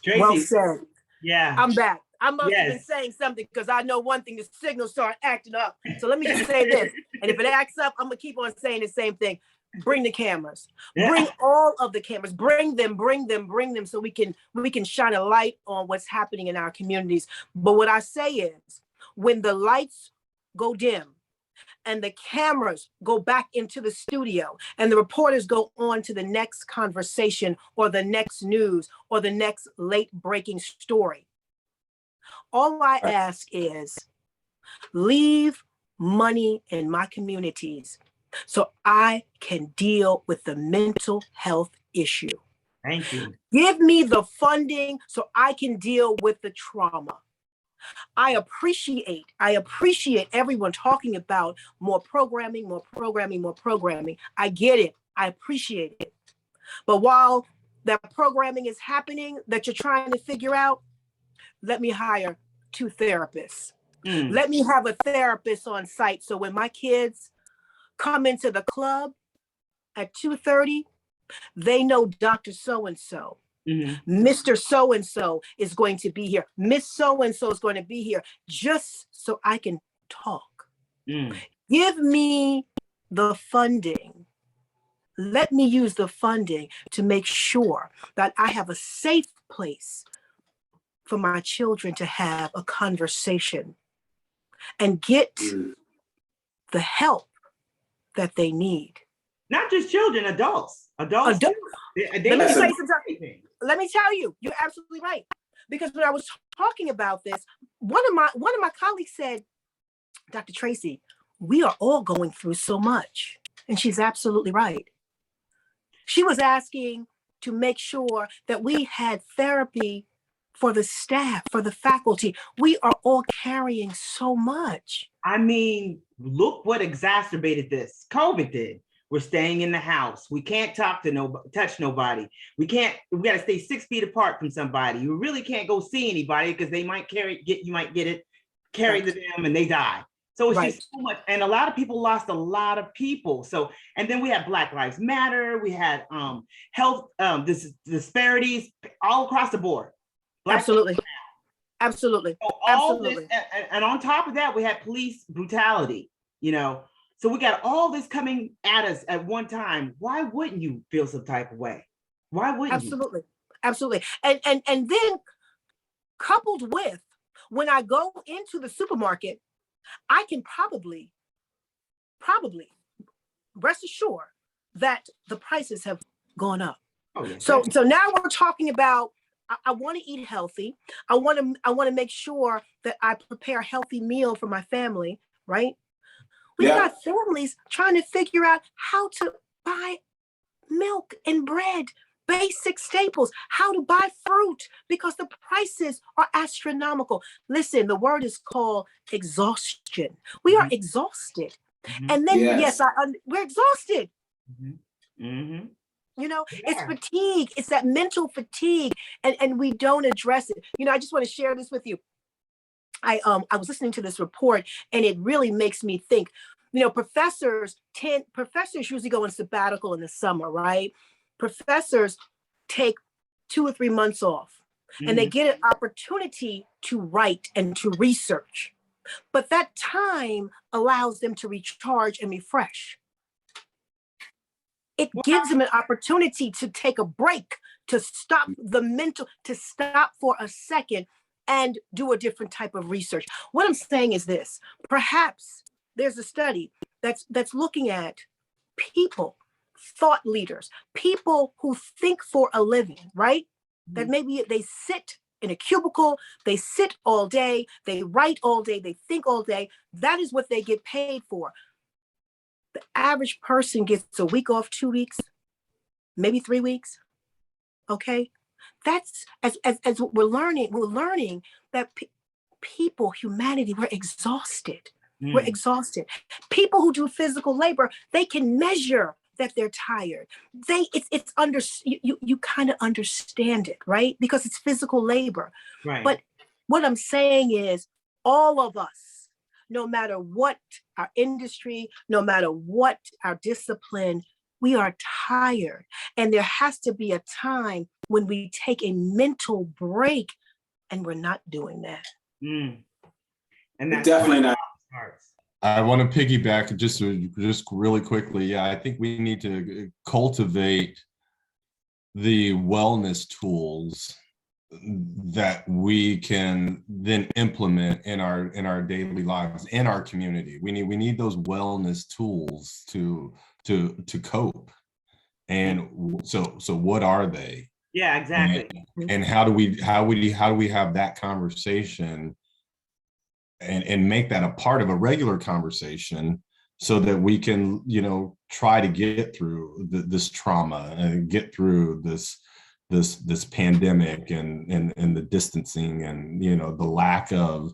Traci, Well said. Yeah. I'm back. I must have been saying something because I know one thing, the signal started acting up. So let me just say this. And if it acts up, I'm going to keep on saying the same thing. Bring the cameras. Bring all of the cameras. Bring them so we can shine a light on what's happening in our communities. But what I say is, when the lights go dim and the cameras go back into the studio and the reporters go on to the next conversation or the next news or the next late breaking story, all I ask is leave money in my communities so I can deal with the mental health issue. Thank you. Give me the funding so I can deal with the trauma. I appreciate everyone talking about more programming. I get it. I appreciate it. But while that programming is happening that you're trying to figure out, let me hire 2 therapists. Let me have a therapist on site. So when my kids come into the club at 2:30, they know Dr. So-and-so. Mr. So-and-so is going to be here. Miss So-and-so is going to be here just so I can talk. Give me the funding. Let me use the funding to make sure that I have a safe place for my children to have a conversation and get the help that they need. Not just children, adults. Let me tell you, you're absolutely right. Because when I was talking about this, one of my colleagues said, Dr. Traci, we are all going through so much. And she's absolutely right. She was asking to make sure that we had therapy for the staff, for the faculty. We are all carrying so much. I mean, look what exacerbated this. COVID did. We're staying in the house. We can't talk to nobody, touch nobody. We got to stay 6 feet apart from somebody. You really can't go see anybody because they might carry them and they die. So it's just so much. And a lot of people lost a lot of people. So, and then we had Black Lives Matter. We had health disparities all across the board. Absolutely. So Absolutely. This, and on top of that, we had police brutality, you know. So we got all this coming at us at one time. Why wouldn't you feel some type of way? Why wouldn't you? Absolutely. And then coupled with when I go into the supermarket, I can probably rest assured that the prices have gone up. Oh, yeah, so now we're talking about I want to eat healthy. I want to make sure that I prepare a healthy meal for my family, right? We've got families trying to figure out how to buy milk and bread, basic staples, how to buy fruit because the prices are astronomical. Listen, the word is called exhaustion. We are exhausted. And then, we're exhausted. You know, it's fatigue. It's that mental fatigue. And we don't address it. You know, I just want to share this with you. I was listening to this report and it really makes me think, you know, professors usually go on sabbatical in the summer, right? Professors take 2 or 3 months off and they get an opportunity to write and to research. But that time allows them to recharge and refresh. It gives them an opportunity to take a break, to stop to stop for a second and do a different type of research. What I'm saying is this, perhaps there's a study that's looking at people, thought leaders, people who think for a living, right? That maybe they sit in a cubicle, they sit all day, they write all day, they think all day. That is what they get paid for. The average person gets a week off, 2 weeks, maybe 3 weeks. Okay. That's as we're learning that people, humanity, we're exhausted. We're exhausted. People who do physical labor, they can measure that they're tired. You kind of understand it, right? Because it's physical labor. Right. But what I'm saying is all of us, no matter what our industry, no matter what our discipline, we are tired. And there has to be a time when we take a mental break, and we're not doing that. And that's definitely not. I want to piggyback just really quickly. Yeah, I think we need to cultivate the wellness tools that we can then implement in our daily lives, in our community. We need those wellness tools to cope. And so what are they? Yeah, exactly. And how do we have that conversation and make that a part of a regular conversation so that we can, try to get through this trauma and get through this pandemic and the distancing and, the lack of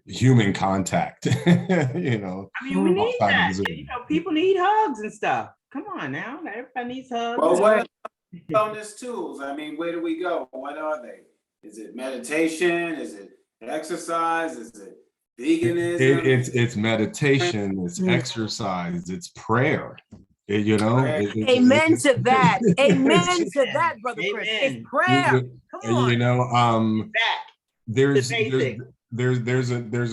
human contact, I mean, we need that. People need hugs and stuff. Come on now. Everybody needs hugs. Well, what are wellness tools? I mean, where do we go? What are they? Is it meditation? Is it exercise? Is it veganism? It's meditation, it's exercise, it's prayer. Amen to that. Amen to that, Brother Chris. It's prayer. Come on. There's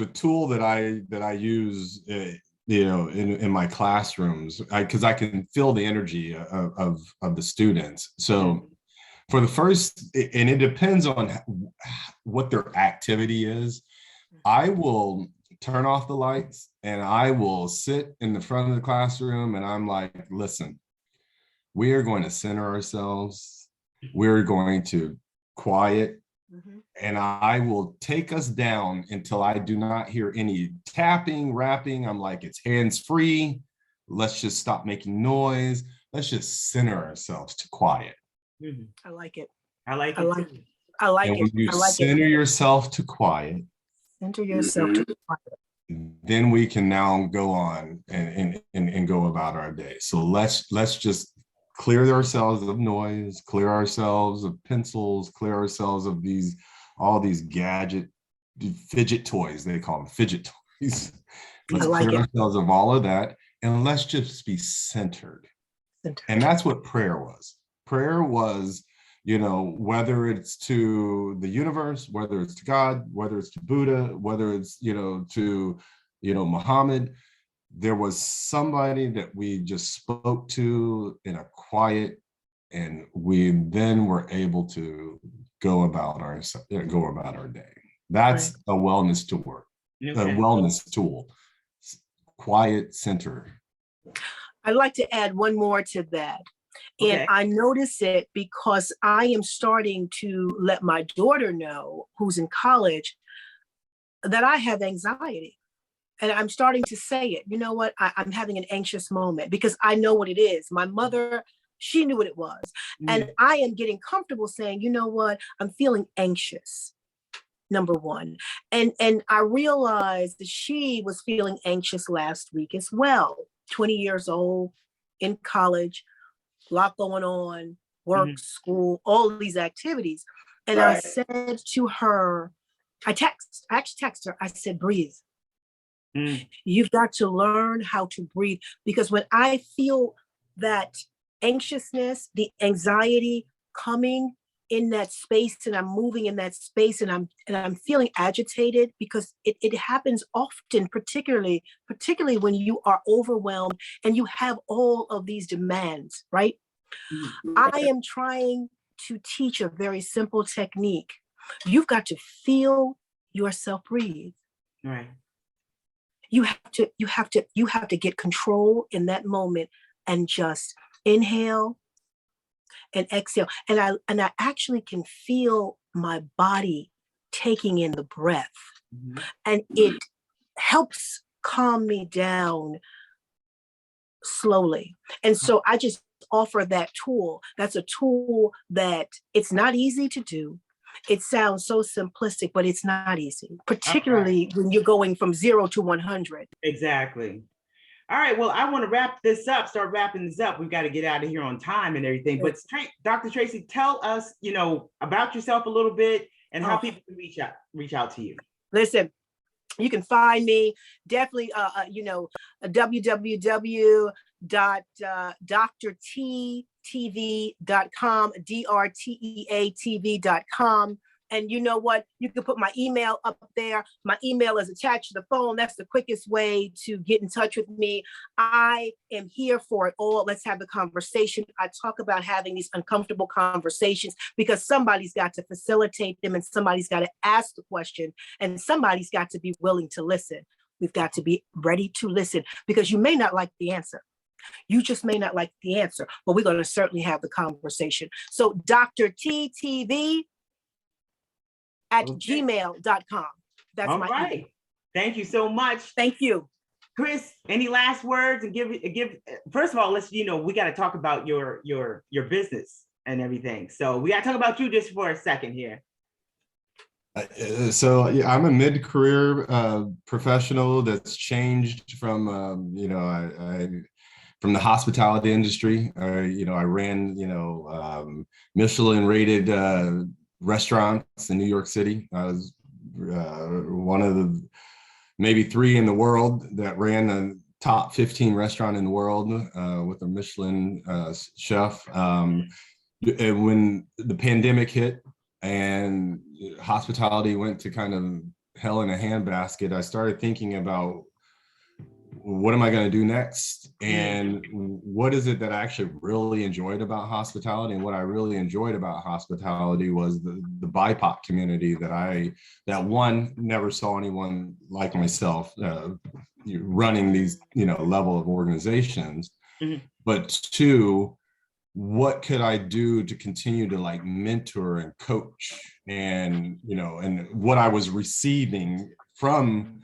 a tool that I use in my classrooms because I can feel the energy of the students. So for the first, and it depends on what their activity is, I will turn off the lights and I will sit in the front of the classroom and I'm like, listen, we are going to center ourselves. We're going to quiet. And I will take us down until I do not hear any tapping, rapping. I'm like, it's hands-free. Let's just stop making noise. Let's just center ourselves to quiet. I like it. I like it. And when you center yourself to quiet, center yourself to quiet, then we can now go on and go about our day. So let's just clear ourselves of noise, clear ourselves of pencils, clear ourselves of all these gadget fidget toys. They call them fidget toys. Let's clear ourselves of all of that and let's just be centered. And that's what prayer was. Prayer was, whether it's to the universe, whether it's to God, whether it's to Buddha, whether it's, to, Muhammad, there was somebody that we just spoke to in a quiet, and we then were able to go about our day. That's a wellness tool. A wellness tool. Quiet center. I'd like to add one more to that. And I notice it because I am starting to let my daughter know, who's in college, that I have anxiety. And I'm starting to say it. You know what? I'm having an anxious moment because I know what it is. My mother, she knew what it was. And I am getting comfortable saying, you know what? I'm feeling anxious, number one. And I realized that she was feeling anxious last week as well. 20 years old, in college, a lot going on, work, school, all of these activities. And I said to her, I actually text her, I said, breathe. You've got to learn how to breathe, because when I feel that anxiousness, the anxiety coming in that space, and I'm moving in that space, and I'm feeling agitated, because it happens often, particularly when you are overwhelmed and you have all of these demands, right? I am trying to teach a very simple technique. You've got to feel yourself breathe. Right. You have to get control in that moment and just inhale and exhale. And I actually can feel my body taking in the breath. And it helps calm me down slowly. And so I just offer that tool. That's a tool that it's not easy to do. It sounds so simplistic, but it's not easy, particularly when you're going from 0 to 100. Exactly. All right. Well, I want to start wrapping this up. We've got to get out of here on time and everything. But Dr. Traci, tell us, about yourself a little bit and how people can reach out to you. Listen, you can find me definitely, www.drteatv.com, DRTEATV.com. And you know what? You can put my email up there. My email is attached to the phone. That's the quickest way to get in touch with me. I am here for it all. Let's have the conversation. I talk about having these uncomfortable conversations because somebody's got to facilitate them and somebody's got to ask the question and somebody's got to be willing to listen. We've got to be ready to listen because you may not like the answer. You just may not like the answer, but we're going to certainly have the conversation. So Dr. TTV at gmail.com. That's all my right. email. Thank you so much. Thank you. Chris, any last words? And give first of all, let's, we got to talk about your business and everything. So we got to talk about you just for a second here. So yeah, I'm a mid-career professional that's changed from, from the hospitality industry. I ran, Michelin-rated restaurants in New York City. I was one of the maybe 3 in the world that ran the top 15 restaurant in the world with a Michelin chef. And when the pandemic hit and hospitality went to kind of hell in a handbasket, I started thinking about what am I going to do next? And what is it that I actually really enjoyed about hospitality? And what I really enjoyed about hospitality was the BIPOC community that one, never saw anyone like myself running these, level of organizations. But 2, what could I do to continue to mentor and coach and, and what I was receiving from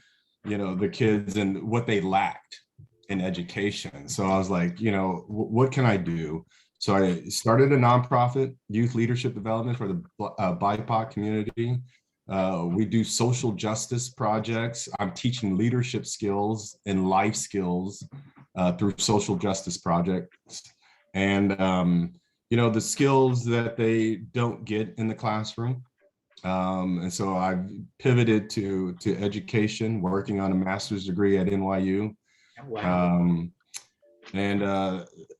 the kids and what they lacked in education. So I was like, what can I do? So I started a nonprofit, youth leadership development for the BIPOC community. We do social justice projects. I'm teaching leadership skills and life skills through social justice projects. And, the skills that they don't get in the classroom. And so I've pivoted to education, working on a master's degree at NYU. Wow.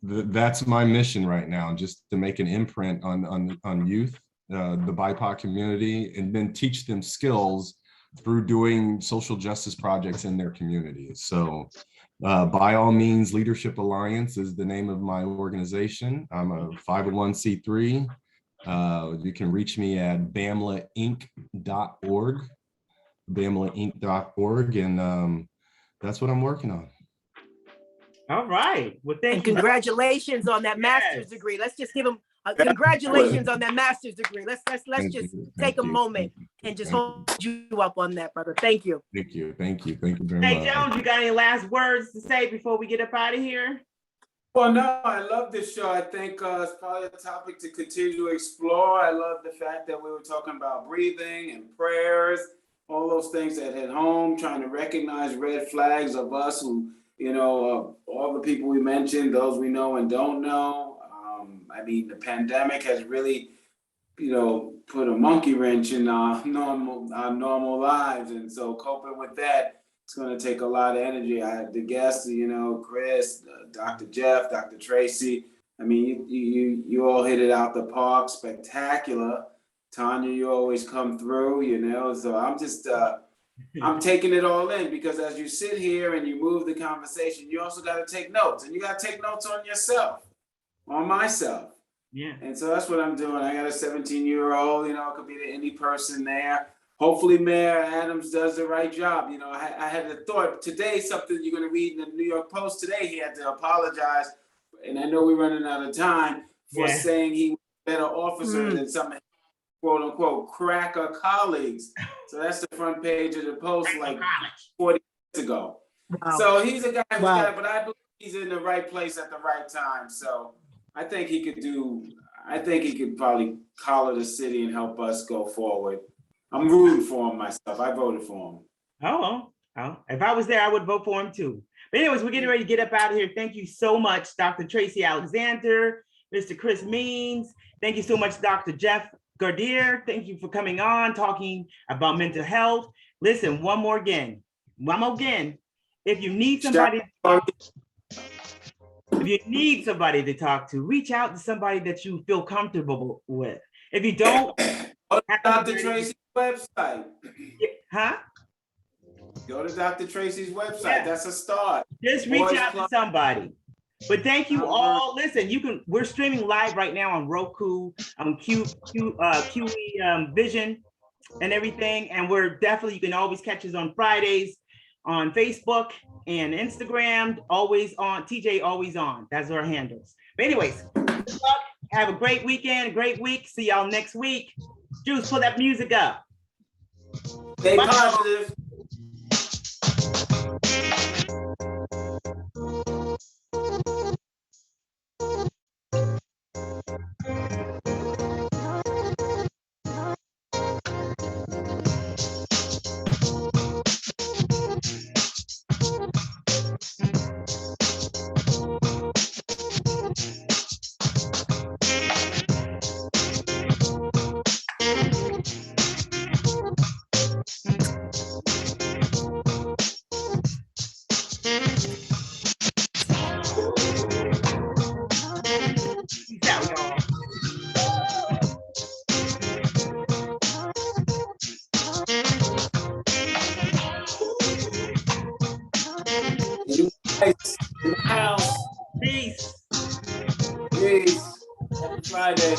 That's my mission right now, just to make an imprint on youth, the BIPOC community, and then teach them skills through doing social justice projects in their communities. So by all means, Leadership Alliance is the name of my organization. I'm a 501c3. You can reach me at bamlainc.org, bamlainc.org, and that's what I'm working on. All right. Well, thank you. Congratulations on that master's degree. Let's just give them congratulations on that master's degree. Let's just take a moment and just hold you up on that, brother. Thank you. Thank you very much. Hey, Jones, you got any last words to say before we get up out of here? Well, no, I love this show. I think it's probably a topic to continue to explore. I love the fact that we were talking about breathing and prayers, all those things that hit home, trying to recognize red flags of us who, all the people we mentioned, those we know and don't know. The pandemic has really, put a monkey wrench in our normal lives. And so coping with that, it's going to take a lot of energy. I had the guests, Chris, Dr. Jeff, Dr. Traci. You all hit it out the park, spectacular. Tonya, you always come through, So I'm just, I'm taking it all in because as you sit here and you move the conversation, you also got to take notes, and you got to take notes on yourself, on myself. Yeah. And so that's what I'm doing. I got a 17-year-old, it could be any person there. Hopefully Mayor Adams does the right job. I had a thought today, something you're going to read in the New York Post today. He had to apologize, and I know we're running out of time, for saying he was a better officer than some quote unquote cracker colleagues. So that's the front page of the Post like 40 years ago. Wow. So he's a guy who's Wow. got, but I believe he's in the right place at the right time. So I think he could probably collar the city and help us go forward. I'm rooting for him myself. I voted for him. Oh, if I was there, I would vote for him too. But anyways, we're getting ready to get up out of here. Thank you so much, Dr. Traci Alexander, Mr. Chris Means. Thank you so much, Dr. Jeffery Gardere. Thank you for coming on, talking about mental health. Listen, one more again. If you need somebody to talk to, reach out to somebody that you feel comfortable with. If you don't, go to Dr. Traci's website. Huh? Go to Dr. Traci's website. Yeah. That's a start. Just reach out to somebody. But thank you all. Listen, we're streaming live right now on Roku, on QE Vision and everything. And you can always catch us on Fridays on Facebook and Instagram, always on, TJ Always On. That's our handles. But anyways, good luck. Have a great weekend, a great week. See y'all next week. Juice, pull that music up. Stay positive. Peace out, y'all. You guys in the house. Peace. Peace. Happy Friday.